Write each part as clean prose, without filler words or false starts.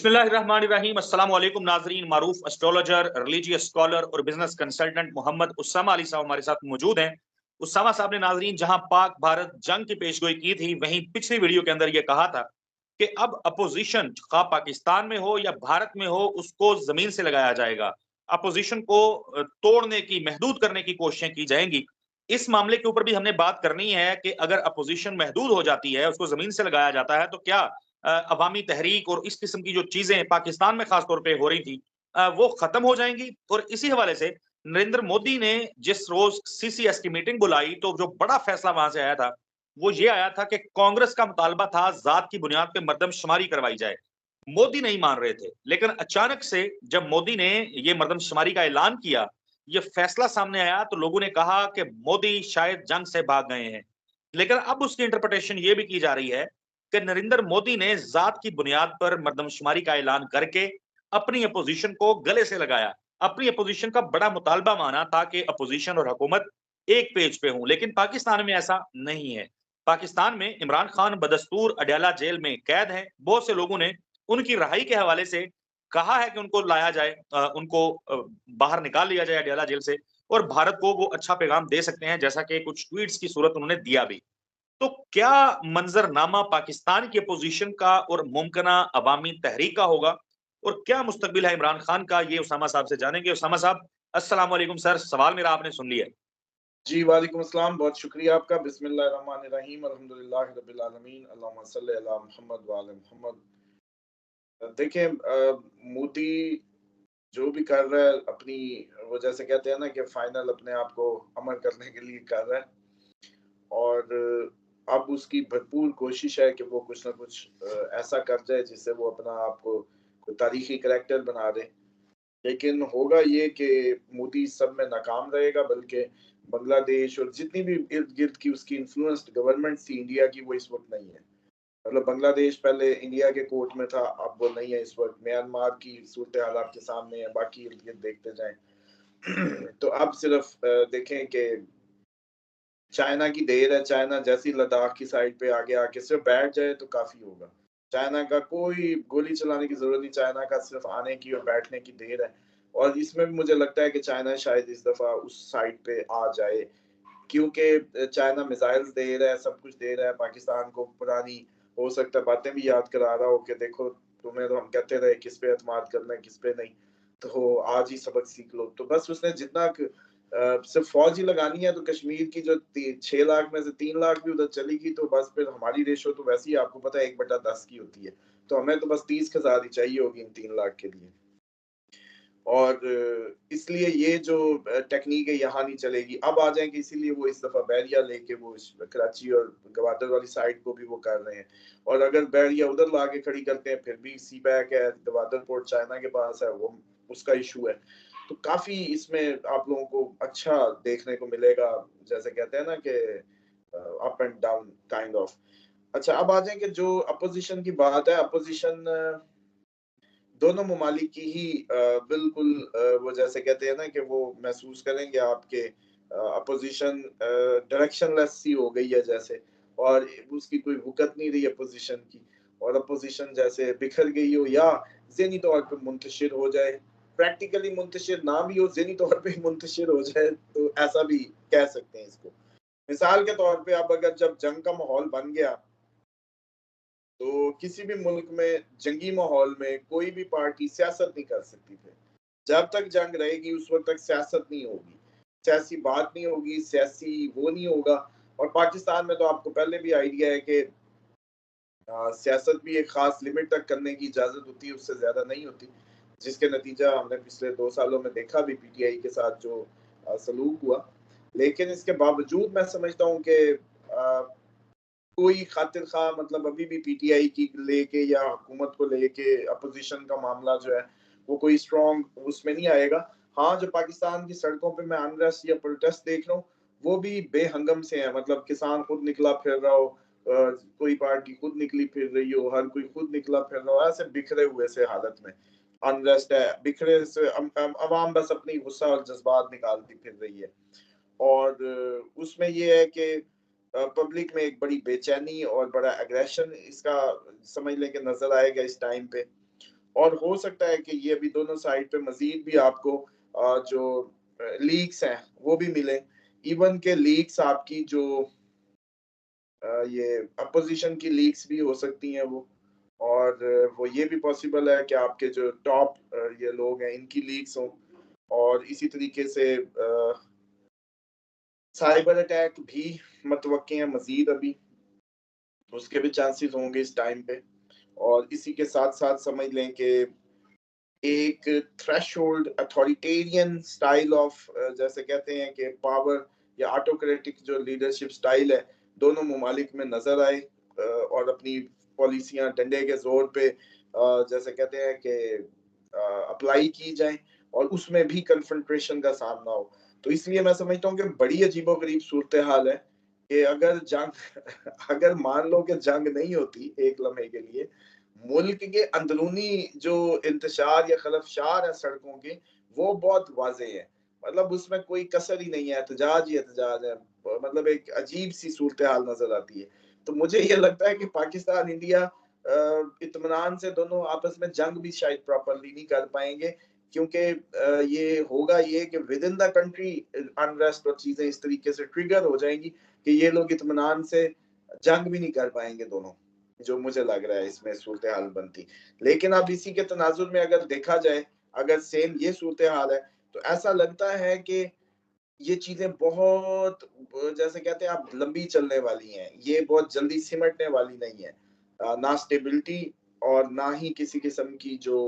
बिस्मिल्लाहिर्रहमानिर्रहीम। अस्सलाम वालेकुम नाजरीन। मारूफ एस्ट्रोलॉजर, रिलीजियस स्कॉलर और बिजनेस कंसल्टेंट मोहम्मद उस्सामा अली साहब हमारे साथ मौजूद हैं। उस्सामा साहब ने नाजरीन जहां पाक भारत जंग की पेशगोई की थी, वहीं पिछली वीडियो के अंदर यह कहा था कि अब अपोजिशन खा पाकिस्तान में हो या भारत में हो, उसको जमीन से लगाया जाएगा। अपोजिशन को तोड़ने की, महदूद करने की कोशिशें की जाएंगी। इस मामले के ऊपर भी हमने बात करनी है कि अगर अपोजिशन महदूद हो जाती है, उसको जमीन से लगाया जाता है, तो क्या अवामी तहरीक और इस किस्म की जो चीजें पाकिस्तान में खासतौर पे हो रही थी, वो खत्म हो जाएंगी। और इसी हवाले से नरेंद्र मोदी ने जिस रोज सीसीएस की मीटिंग बुलाई, तो जो बड़ा फैसला वहां से आया था वो ये आया था कि कांग्रेस का मुतालबा था जात की बुनियाद पर मर्दमशुमारी करवाई जाए। मोदी नहीं मान रहे थे, लेकिन अचानक से जब मोदी ने ये मर्दमशुमारी का ऐलान किया, ये फैसला सामने आया, तो लोगों ने कहा कि मोदी शायद जंग से भाग गए हैं। लेकिन अब उसकी इंटरप्रिटेशन ये भी की जा रही है कि नरेंद्र मोदी ने जात की बुनियाद पर मर्दमशुमारी का ऐलान करके अपनी अपोजिशन को गले से लगाया, अपनी अपोजिशन का बड़ा मुतालबा माना, ताकि अपोजिशन और हुकूमत एक पेज पे हों। लेकिन पाकिस्तान में ऐसा नहीं है। पाकिस्तान में इमरान खान बदस्तूर अडयाला जेल में कैद हैं। बहुत से लोगों ने उनकी रिहाई के हवाले से कहा है कि उनको लाया जाए, उनको बाहर निकाल लिया जाए अडयाला जेल से, और भारत को वो अच्छा पैगाम दे सकते हैं, जैसा कि कुछ ट्वीट्स की सूरत उन्होंने दिया भी। तो क्या मंजरनामा पाकिस्तान की अपोजिशन का और मुमकिना अवामी तहरीक का होगा, और क्या मुस्तकबिल है इमरान खान का, ये उसामा साहब से जानेंगे। उसामा साहब, अस्सलाम वालेकुम सर। सवाल मेरा आपने सुन लिया। जी, वालेकुम अस्सलाम। बहुत शुक्रिया आपका। बिस्मिल्लाहिर्रहमानिर्रहीम, अल्हम्दुलिल्लाहि रब्बिल आलमीन, अल्लाहुम्मा सल्लि अला मुहम्मद व आले मुहम्मद। देखिए, मोदी जो भी कर रहा है अपनी, वो जैसे कहते हैं ना कि फाइनल अपने आप को अमर करने के लिए कर रहा है, और अब उसकी भरपूर कोशिश है कि वो कुछ ना कुछ ऐसा कर जाए जिससे वो अपना आप को कोई तारीखी करैक्टर बना दे। लेकिन होगा ये कि मोदी सब में नाकाम रहेगा, बल्कि बांग्लादेश और जितनी भी इर्द-गिर्द की उसकी इन्फ्लुएंस्ड गवर्नमेंट थी इंडिया की, वो इस वक़्त नहीं है। मतलब बांग्लादेश पहले इंडिया के कोर्ट में था, अब वो नहीं है इस वक़्त। म्यांमार की सूरत-ए-हाल आपके सामने है, बाकी इर्द-गिर्द देखते जाएँ। तो अब सिर्फ देखें कि चाइना की देर है। चाइना जैसे ही लद्दाख की साइड पे आगे आके सिर्फ बैठ जाए तो काफ़ी होगा। चाइना का कोई गोली चलाने की ज़रूरत नहीं, चाइना का सिर्फ आने की और बैठने की देर है। और इसमें भी मुझे लगता है कि चाइना शायद इस दफ़ा उस साइड पे आ जाए, क्योंकि चाइना मिसाइल्स दे रहा है, सब कुछ दे रहा है पाकिस्तान को। पुरानी हो सकता है बातें भी याद करा रहा हो कि देखो, तुम्हें तो हम कहते रहे किस पे एतमाद करना है, किस पे नहीं, तो आज ही सबक सीख लो। तो बस उसने जितना सिर्फ फौज ही लगानी है, तो कश्मीर की जो 6 लाख में से 3 लाख भी उधर चली गई, तो बस फिर हमारी रेशो तो वैसे ही आपको पता है 1/10 की होती है। तो हमें तो बस 30,000 ही चाहिए होगी इन 3 लाख के लिए। और इसलिए ये जो टेक्नीक है यहाँ नहीं चलेगी। अब आ जाएँगे, इसीलिए वो इस दफ़ा बैरिया लेके वो कराची और गवादर वाली साइड को भी वो कर रहे हैं। और अगर बैरिया उधर ला के खड़ी करते हैं, फिर भी सी पैक है, गवादर पोर्ट चाइना के पास है, वो उसका इशू है। तो काफ़ी इसमें आप लोगों को अच्छा देखने को मिलेगा, जैसे कहते हैं ना कि up and down kind of. अच्छा, अब आ जाएँगे जो अपोज़िशन की बात है। अपोज़िशन दोनों ममालिक की ही बिल्कुल वो जैसे कहते हैं ना कि वो महसूस करेंगे आपके अपोज़िशन डायरेक्शनलेस सी हो गई है जैसे, और उसकी कोई वुकत नहीं रही अपोज़िशन की, और अपोज़िशन जैसे बिखर गई हो या ज़हनी तौर पे मुंतशिर हो जाए। प्रैक्टिकली मुंतशिर ना भी हो, ज़हनी तौर पे ही मुंतशिर हो जाए, तो ऐसा भी कह सकते हैं इसको। मिसाल के तौर पे अब अगर जब जंग का माहौल बन गया, तो किसी भी मुल्क में जंगी माहौल में कोई भी पार्टी सियासत नहीं कर सकती फिर। जब तक जंग रहेगी उस वक़्त तक सियासत नहीं होगी। सियासी बात नहीं होगी, सियासी वो नहीं होगा। और पाकिस्तान में तो आपको पहले भी आइडिया है कि सियासत भी एक ख़ास लिमिट तक करने की इजाज़त होती है, उससे ज़्यादा नहीं होती। जिसके नतीजा हमने पिछले 2 सालों में देखा भी, पीटीआई के साथ जो सलूक हुआ। लेकिन इसके बावजूद मैं समझता हूँ कि कोई खातिर ख़्वाह, मतलब अभी भी पीटीआई की लेके या हुकूमत को लेके अपोज़िशन का मामला जो है, वो कोई स्ट्रॉन्ग उसमें नहीं आएगा। हाँ, जो पाकिस्तान की सड़कों पे मैं अनरेस्ट या प्रोटेस्ट देख रहा हूँ, वो भी बेहंगम से है। मतलब किसान खुद निकला फिर रहा हो, कोई पार्टी खुद निकली फिर रही हो, हर कोई खुद निकला फिर रहा हो, ऐसे बिखरे हुए से हालत में अनरेस्ट है। बिखरे से अवाम बस अपनी गुस्सा और जज़्बात निकालती फिर रही है। और उसमें ये है कि पब्लिक में एक बड़ी बेचैनी और बड़ा एग्रेशन इसका समझ लें कि नज़र आएगा इस टाइम पे। और हो सकता है कि ये अभी दोनों साइड पे मजीद भी आपको जो लीक्स हैं वो भी मिले, इवन के लीक्स आपकी जो ये अपोजिशन की लीक्स भी हो सकती हैं वो, और वो ये भी पॉसिबल है कि आपके जो टॉप ये लोग हैं इनकी लीक्स हों, और इसी तरीके से साइबर अटैक भी मतवक्के हैं मजीद अभी, उसके भी चांसेस होंगे इस टाइम पे। और इसी के साथ साथ समझ लें कि एक थ्रेशोल्ड अथॉरिटेरियन स्टाइल ऑफ जैसे कहते हैं कि पावर या ऑटोक्रेटिक जो लीडरशिप स्टाइल है दोनों ममालिक में नजर आए, और अपनी पॉलिसियां डंडे के जोर पे जैसे कहते हैं कि अप्लाई की जाए, और उसमें भी कन्फ्रंट्रेशन का सामना हो। तो इसलिए मैं समझता हूँ कि बड़ी अजीबोगरीब सूरत हाल है कि अगर जंग अगर मान लो कि जंग नहीं होती एक लम्हे के लिए, मुल्क के अंदरूनी जो इंतशार या खलफशार है सड़कों के, वो बहुत वाजे है, मतलब उसमें कोई कसर ही नहीं है, एहतजाज ही एहतजाज है, मतलब एक अजीब सी सूरत हाल नजर आती है। तो मुझे ये लगता है कि पाकिस्तान इंडिया इत्मीनान से दोनों आपस में जंग भी शायद प्रॉपरली नहीं कर पाएंगे, क्योंकि ये होगा ये कि with in the country unrest और चीजें इस तरीके से ट्रिगर हो जाएंगी कि ये लोग इत्मीनान से जंग भी नहीं कर पाएंगे दोनों, जो मुझे लग रहा है इसमें सूरत हाल बनती। लेकिन अब इसी के तनाजुर में अगर देखा जाए, अगर सेम ये सूरत हाल है, तो ऐसा लगता है कि ये चीजें बहुत जैसे कहते हैं आप लंबी चलने वाली हैं, ये बहुत जल्दी सिमटने वाली नहीं है। ना स्टेबिलिटी और ना ही किसी किस्म की जो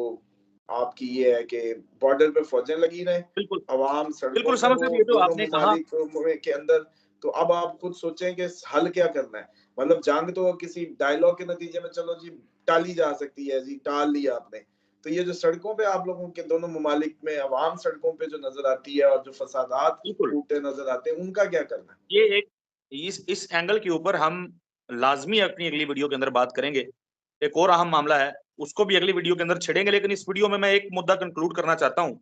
आपकी ये है कि बॉर्डर पे फौजें लगी रहें, बिल्कुल अवाम सड़कों बिल्कुल पे समझ हो साहब, ये जो दोनों आपने कहा। ममालिक के अंदर। तो अब आप खुद सोचें कि हल क्या करना है, मतलब जंग तो किसी डायलॉग के नतीजे में चलो जी टाली जा सकती है, जी टाल लिया आपने। तो ये जो सड़कों पे आप लोगों के दोनों ममालिक में अवाम सड़कों पे जो नजर आती है और जो फसादात बिल्कुल, फूटते नजर आते हैं, उनका क्या करना है? ये एक इस एंगल के ऊपर हम लाजमी अपनी अगली वीडियो के अंदर बात करेंगे। एक और अहम मामला है, उसको भी अगली वीडियो के अंदर छेड़ेंगे, लेकिन इस वीडियो में मैं एक मुद्दा कंक्लूड करना चाहता हूँ।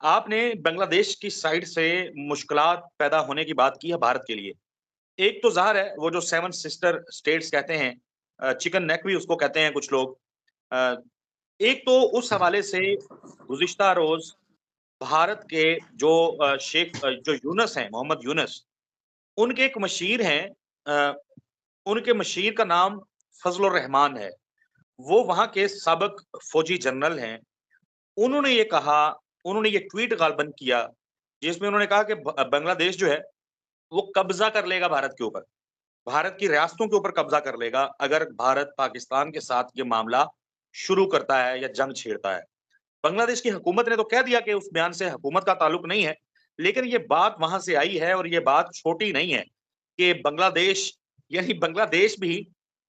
आपने बांग्लादेश की साइड से मुश्किलात पैदा होने की बात की है भारत के लिए। एक तो ज़ाहिर है वो जो सेवन सिस्टर स्टेट्स कहते हैं, चिकन नेक भी उसको कहते हैं कुछ लोग। अ, एक तो उस हवाले से गुज़िश्ता रोज़ भारत के जो जो यूनुस हैं, मोहम्मद यूनुस, उनके एक मशीर हैं, अ, उनके मशीर का नाम फजलुर रहमान है। वो वहाँ के साबिक फौजी जनरल हैं। उन्होंने ये कहा, उन्होंने ये ट्वीट गालबन किया, जिसमें उन्होंने कहा कि बांग्लादेश जो है, वो कब्ज़ा कर लेगा भारत के ऊपर। भारत की रियासतों के ऊपर कब्ज़ा कर लेगा, अगर भारत पाकिस्तान के साथ ये मामला शुरू करता है या जंग छेड़ता है। बांग्लादेश की हुकूमत ने तो कह दिया कि उस बयान से हुकूमत का ताल्लुक नहीं है, लेकिन ये बात वहाँ से आई है और ये बात छोटी नहीं है कि बांग्लादेश, यानी बांग्लादेश भी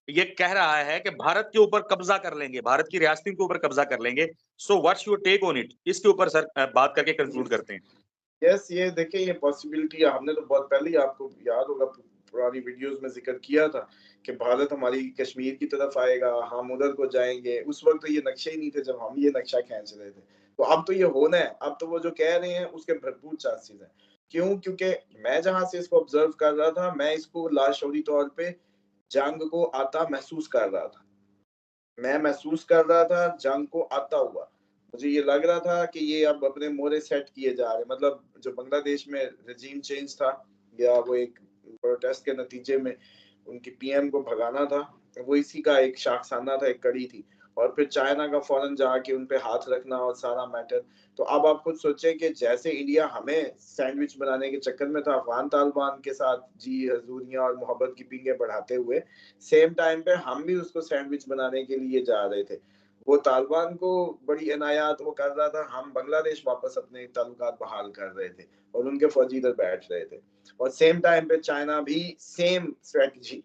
ये कह रहा है कि भारत के ऊपर कब्ज़ा कर लेंगे, भारत की रियासतों के ऊपर कब्ज़ा कर लेंगे। So what's your take on it? इसके ऊपर सर बात करके कंक्लूड करते हैं। यस, ये देखिए ये पॉसिबिलिटी हमने तो बहुत पहले ही आपको याद होगा पुरानी वीडियोस में जिक्र किया था कि भारत हमारी कश्मीर की तरफ आएगा, हम उधर को जाएंगे। उस वक्त तो ये नक्शे ही नहीं थे जब हम ये नक्शा खींच रहे थे। तो अब तो ये होना है, अब तो वो जो कह रहे हैं उसके भरपूर चांसेस हैं। क्यों? क्योंकि मैं जहां से इसको ऑब्जर्व कर रहा था, मैं इसको लाशौरी तौर पे जंग को आता महसूस कर रहा था। मैं महसूस कर रहा था जंग को आता हुआ। मुझे ये लग रहा था कि ये अब अपने मोहरे सेट किए जा रहे हैं। मतलब जो बांग्लादेश में रेजीम चेंज था, या वो एक प्रोटेस्ट के नतीजे में उनकी पीएम को भगाना था, वो इसी का एक शाखसाना था, एक कड़ी थी। और फिर चाइना का फौरन जाके उन पे हाथ रखना और सारा मैटर। तो अब आप खुद सोचें कि जैसे इंडिया हमें सैंडविच बनाने के चक्कर में था अफगान तालिबान के साथ जी हजूरियां और मोहब्बत की पींगे बढ़ाते हुए, सेम टाइम पे हम भी उसको सैंडविच बनाने के लिए जा रहे थे। वो तालिबान को बड़ी इनायत वो कर रहा था, हम बांग्लादेश वापस अपने ताल्लुकात बहाल कर रहे थे, और उनके फौजी इधर बैठ रहे थे। और सेम टाइम पे चाइना भी सेम स्ट्रेटजी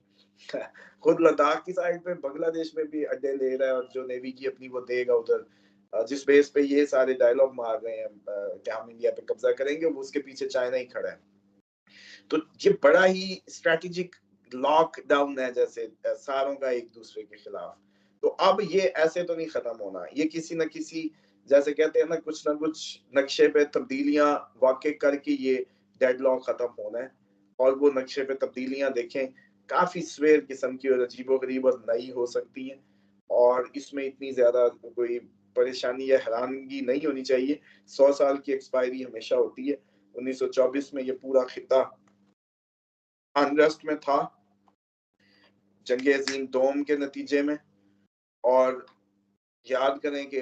खुद लद्दाख की साइड पे बांग्लादेश में भी अड्डे ले रहा है, और जो नेवी की अपनी वो देगा उधर, जिस बेस पे ये सारे डायलॉग मार रहे हैं कि हम इंडिया पे कब्जा करेंगे, वो उसके पीछे चाइना ही खड़ा है। तो ये बड़ा ही स्ट्रेटेजिक लॉकडाउन है जैसे सारों का एक दूसरे के खिलाफ। तो अब ये ऐसे तो नहीं खत्म होना, ये किसी न किसी जैसे कहते हैं ना कुछ नक्शे पे तब्दीलियां वाकई करके ये डेडलॉक खत्म होना है। और वो नक्शे पे तब्दीलियां देखें, काफी स्वेर किस्म की और अजीबो गरीब और नई हो सकती हैं, और इसमें इतनी ज्यादा कोई परेशानी या हैरानगी नहीं होनी चाहिए। 100 साल की एक्सपायरी हमेशा होती है। 1924 में ये पूरा खिता अनरेस्ट में था, जंग अजीम दोम के नतीजे में। और याद करें कि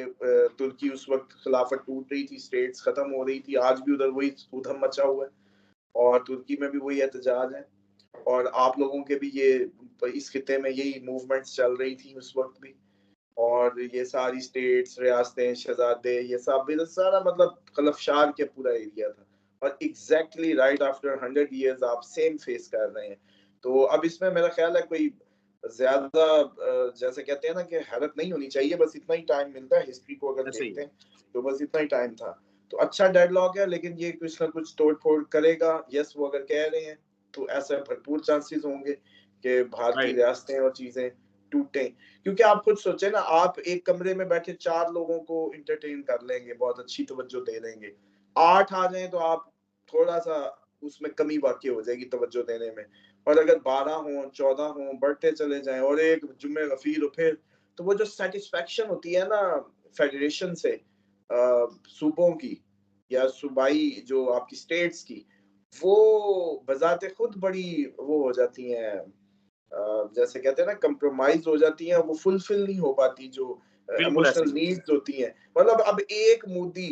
तुर्की उस वक्त खिलाफत टूट रही थी, स्टेट्स खत्म हो रही थी। आज भी उधर वही ऊधम मचा हुआ है और तुर्की में भी वही एहतजाज है। और आप लोगों के भी ये इस खिते में यही मूवमेंट्स चल रही थी उस वक्त भी। और ये सारी स्टेट्स, रियासतें, शहजादे, ये सब भी सारा मतलब खलफशार के पूरा एरिया था। और एग्जैक्टली राइट आफ्टर 100 years आप सेम फेस कर रहे हैं। तो अब इसमें मेरा ख्याल है कोई ज्यादा जैसे कहते हैं ना कि हैरत नहीं होनी चाहिए, बस इतना ही टाइम मिलता है हिस्ट्री को अगर ऐसे ही देखते हैं तो बस इतना ही टाइम था। तो अच्छा डेडलॉक है, लेकिन ये कुछ ना कुछ तोड़ फोड़ करेगा। यस, वो अगर कह रहे हैं तो ऐसा भरपूर चांसेस होंगे कि भारतीय राइट। रियासतें और चीजें टूटें। क्योंकि आप खुद सोचे ना, आप एक कमरे में बैठे 4 लोगों को इंटरटेन कर लेंगे, बहुत अच्छी तवज्जो दे लेंगे। 8 आ जाए तो आप थोड़ा सा उसमें कमी वाकई हो जाएगी तवज्जो देने में। और अगर 12 हो, 14 हो, बढ़ते चले जाएं और एक जुम्मे गफीर हो, फिर वो जो सेटिस्फेक्शन होती है ना फेडरेशन से, सूबों की या सूबाई जो आपकी स्टेट्स की, वो बजाते खुद बड़ी वो हो जाती हैं, जैसे कहते हैं ना कंप्रोमाइज हो जाती हैं, वो फुलफिल नहीं हो पाती जो बिल्कुल ऐसे इमोशनल ही। नीड्स होती हैं। मतलब अब एक मोदी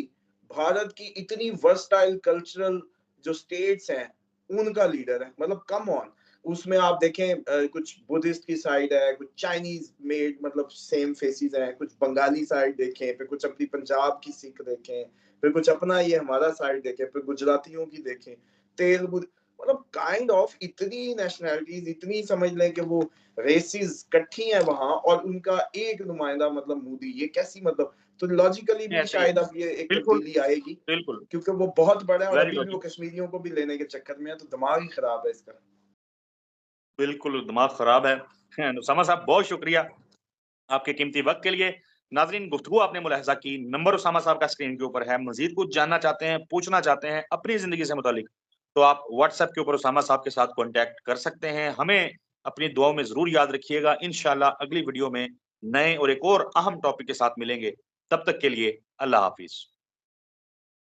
भारत की इतनी वर्सटाइल कल्चरल जो स्टेट्स हैं उनका लीडर है, मतलब कम ऑन। उसमें आप देखें कुछ बुद्धिस्ट की साइड है, कुछ चाइनीज मेड मतलब सेम फेसिस हैं, कुछ बंगाली साइड देखें, फिर कुछ अपनी पंजाब की सिख देखें, फिर कुछ अपना ये हमारा साइड देखें, फिर गुजरातियों की देखें, तेलुगु, मतलब काइंड ऑफ इतनी नेशनैलिटीज, इतनी समझ लें कि वो रेसिस इकट्ठी हैं वहां, और उनका एक नुमाइंदा मतलब मोदी। ये कैसी मतलब, तो लॉजिकली भी ऐसे ही है। शायद अब ये एक बिल्कुल। तब्दीली आएगी, बिल्कुल। क्योंकि वो बहुत बड़ा है और वेरी अभी भी वो लॉजिक। कश्मीरियों को भी लेने के चक्कर में है, तो दिमाग ही खराब है इसका। बिल्कुल दिमाग खराब है। उसामा साहब बहुत शुक्रिया आपके कीमती वक्त के लिए। नाजरीन, गुफ्तगू आपने मुलाहिजा की। नंबर उसामा साहब का स्क्रीन के ऊपर है। मजीद कुछ जानना चाहते हैं, पूछना चाहते हैं अपनी जिंदगी से मुतालिक, तो आप व्हाट्सएप के ऊपर उसामा साहब के साथ कॉन्टैक्ट कर सकते हैं। हमें अपनी दुआओं में जरूर याद रखिएगा। इंशाल्लाह अगली वीडियो में नए और एक और अहम टॉपिक के साथ मिलेंगे। तब तक के लिए अल्लाह हाफिज।